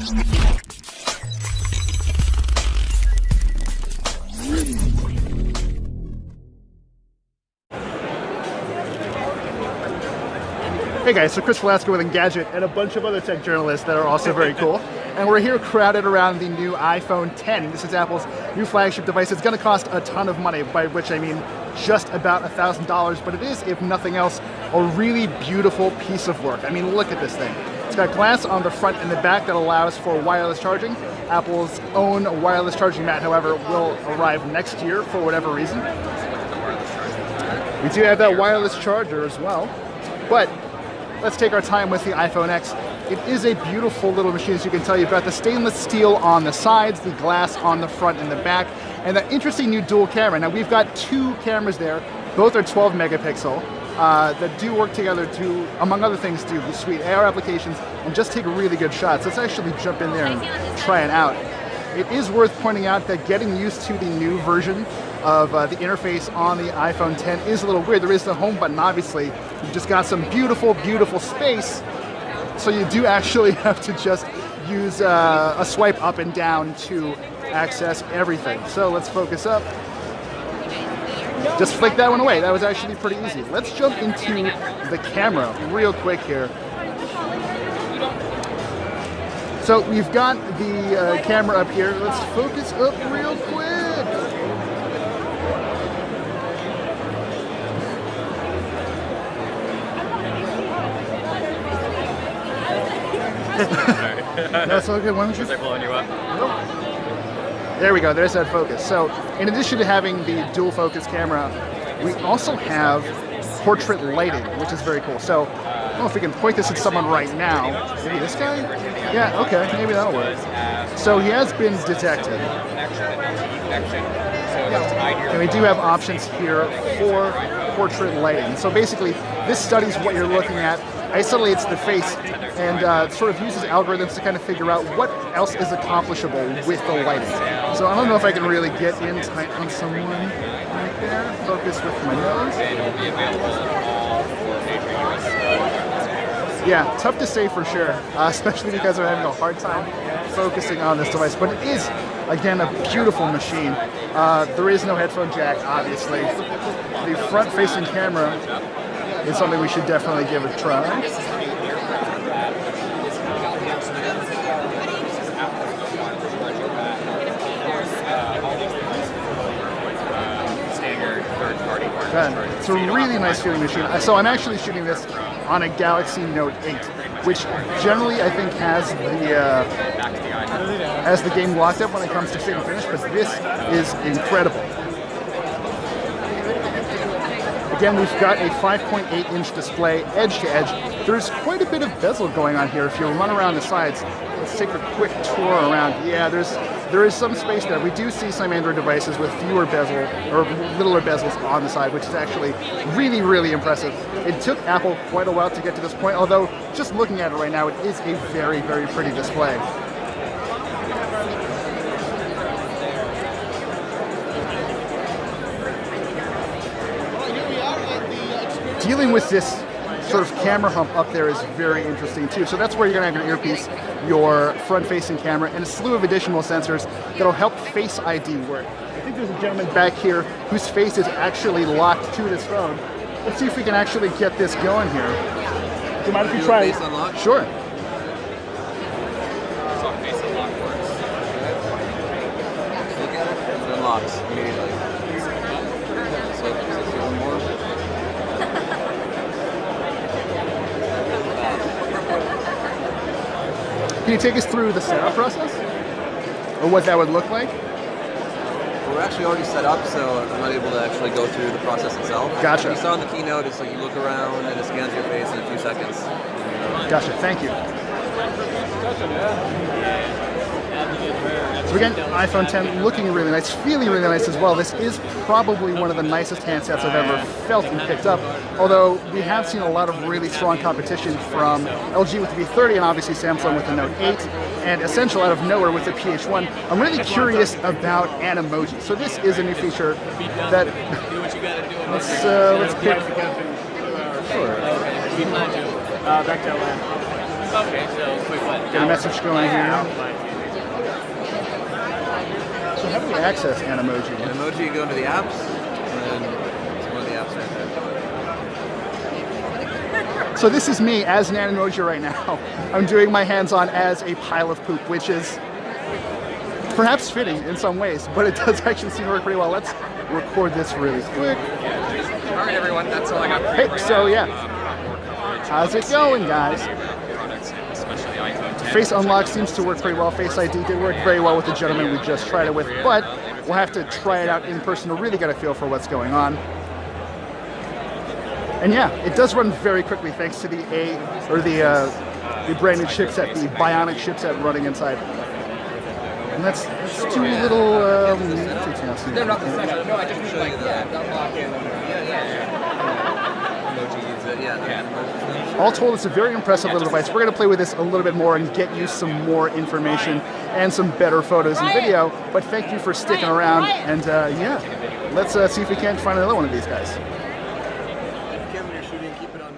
Hey guys, so Chris Velasco with Engadget and a bunch of other tech journalists that are also very cool. And we're here crowded around the new iPhone 10. This is Apple's new flagship device. It's going to cost a ton of money, by which I mean just about $1,000, but it is, if nothing else, a really beautiful piece of work. I mean, look at this thing. It's got glass on the front and the back that allows for wireless charging. Apple's own wireless charging mat, however, will arrive next year for whatever reason. We do have that wireless charger as well, but let's take our time with the iPhone X. It is a beautiful little machine, as you can tell. You've got the stainless steel on the sides, the glass on the front and the back, and that interesting new dual camera. Now we've got two cameras there. Both are 12 megapixel that do work together to, among other things, do sweet AR applications and just take really good shots. Let's actually jump in there and try it out. It is worth pointing out that getting used to the new version of the interface on the iPhone 10 is a little weird. There is the home button, obviously. You've just got some beautiful, beautiful space. So you do actually have to just use a swipe up and down to access everything. So let's focus up. Just flick that one away. That was actually pretty easy. Let's jump into the camera real quick here. So we've got the camera up here. Let's focus up real quick. That's all good. Why don't you? Was I blowing you up? Nope. There we go. There's that focus. So in addition to having the dual focus camera, we also have portrait lighting, which is very cool. So I don't know if we can point this at someone right now. Maybe this guy? Yeah, okay, maybe that'll work. So he has been detected. And we do have options here for portrait lighting. So basically, this studies what you're looking at, isolates the face, and sort of uses algorithms to kind of figure out what else is accomplishable with the lighting. So I don't know if I can really get in tight on someone right there. Focus with my nose. Yeah, tough to say for sure, especially because I'm having a hard time focusing on this device. But it is, again, a beautiful machine. There is no headphone jack, obviously. The front-facing camera is something we should definitely give a try. It's a really nice feeling machine. So I'm actually shooting this on a Galaxy Note 8, which generally I think has the game locked up when it comes to fit and finish, but this is incredible. Again, we've got a 5.8-inch display, edge to edge. There's quite a bit of bezel going on here. If you run around the sides, let's take a quick tour around. Yeah, there is some space there. We do see some Android devices with fewer bezel or littler bezels on the side, which is actually really, really impressive. It took Apple quite a while to get to this point, although just looking at it right now, it is a very, very pretty display. Dealing with this sort of camera hump up there is very interesting too. So that's where you're going to have your earpiece, your front-facing camera, and a slew of additional sensors that'll help Face ID work. I think there's a gentleman back here whose face is actually locked to this phone. Let's see if we can actually get this going here. Do you mind if you try it? Sure. Face unlock works. Look at it, it unlocks immediately. So is there one more? Can you take us through the setup process? Or what that would look like? Well, we're actually already set up, so I'm not able to actually go through the process itself. Gotcha. You saw in the keynote, it's like you look around and it scans your face in a few seconds. Gotcha, thank you. So again, iPhone 10 looking really nice, feeling really nice as well. This is probably one of the nicest handsets I've ever felt and picked up, although we have seen a lot of really strong competition from LG with the V30 and obviously Samsung with the Note 8 and Essential out of nowhere with the PH1. I'm really curious about Animoji. So this is a new feature that let's pick. Sure. Okay, so quick one. Get a message going here. So how do we access Animoji? Emoji, you go into the apps, and it's one of the apps right there. So this is me as an Animoji right now. I'm doing my hands-on as a pile of poop, which is perhaps fitting in some ways, but it does actually seem to work pretty well. Let's record this really quick. All right, everyone, that's all I got for you. Hey, so yeah. How's it going, guys? Products, especially the iPhone 10. Face unlock seems to work pretty well. Face ID did work very well with the gentleman we just tried it with, but we'll have to try it out in person to really get a feel for what's going on. And yeah, it does run very quickly thanks to the brand new chipset, the Bionic chipset running inside. And that's two little multitasking. No, not the second. No, I just mean like, unlock it. All told, it's a very impressive little device. We're going to play with this a little bit more and get you some more information and some better photos and video. But thank you for sticking around. And yeah, let's see if we can't find another one of these guys. Kevin, you're shooting, keep it on